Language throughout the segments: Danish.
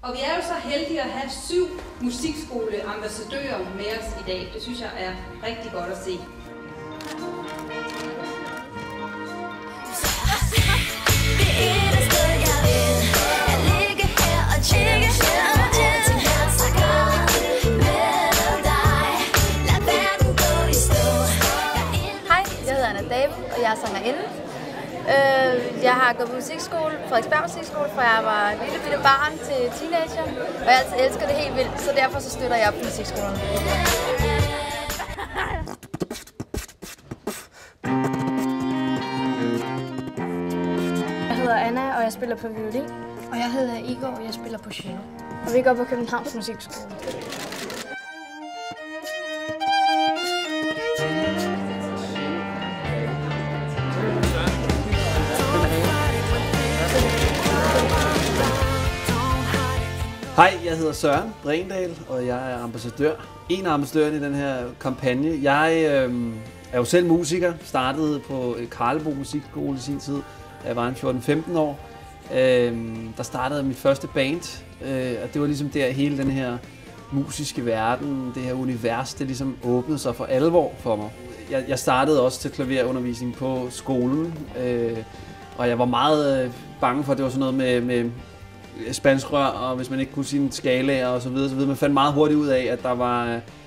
Og vi er jo så heldige at have 7 musikskoleambassadører med os i dag. Det synes jeg er rigtig godt at se. Hej, jeg hedder Anna David, og jeg er sangerinde. Jeg har gået på musikskole, Frederiksberg Musikskole, fra jeg var et lille bitte barn til teenager. Og jeg altid elsker det helt vildt, så derfor så støtter jeg op på musikskolen. Jeg hedder Anna, og jeg spiller på violin. Og jeg hedder Igor, og jeg spiller på cello. Og vi går på Københavns Musikskole. Hej, jeg hedder Søren Brendal, og jeg er ambassadør. En af ambassadørerne i den her kampagne. Jeg er jo selv musiker, startede på Karlebo Musikskole i sin tid, da jeg var en 14-15 år. Der startede mit første band, og det var ligesom der hele den her musiske verden, det her univers, det ligesom åbnede sig for alvor for mig. Jeg startede også til klaverundervisning på skolen, og jeg var meget bange for, at det var sådan noget med spansk rør, og hvis man ikke kunne sine skalaer og så videre. Man fandt meget hurtigt ud af, at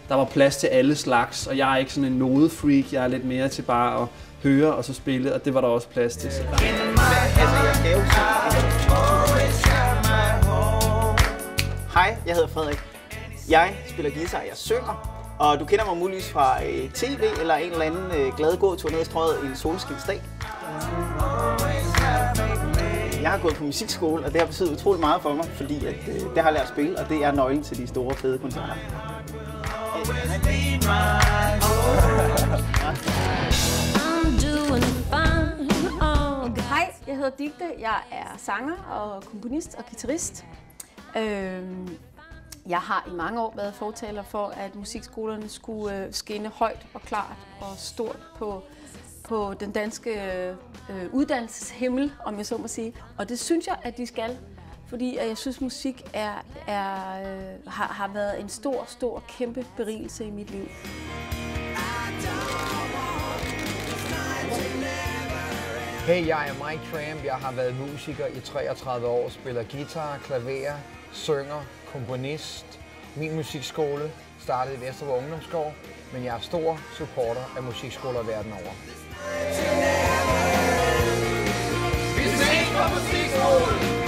der var plads til alle slags, og jeg er ikke sådan en nodefreak, jeg er lidt mere til bare at høre og så spille, og det var der også plads til. Hej, jeg hedder Frederik. Jeg spiller guitar, jeg synger, og du kender mig muligvis fra tv eller en eller anden glad gåtur ned ad strøget en solskinsdag. Jeg har gået på musikskole, og det har betydet utroligt meget for mig, fordi at, det har jeg lært at spille, og det er nøglen til de store, fede koncerter. Hej, jeg hedder Digte. Jeg er sanger og komponist og guitarist. Jeg har i mange år været fortaler for, at musikskolerne skulle skinne højt og klart og stort på den danske uddannelseshimmel, om jeg så må sige. Og det synes jeg, at de skal, fordi jeg synes, musik har været en stor, kæmpe berigelse i mit liv. Hey, jeg er Mike Tramp. Jeg har været musiker i 33 år, spiller guitar, klaver, synger, komponist. Min musikskole startede i Vesterborg Ungdomsgård, men jeg er stor supporter af musikskoler verden over. Vi ses på musikskolen!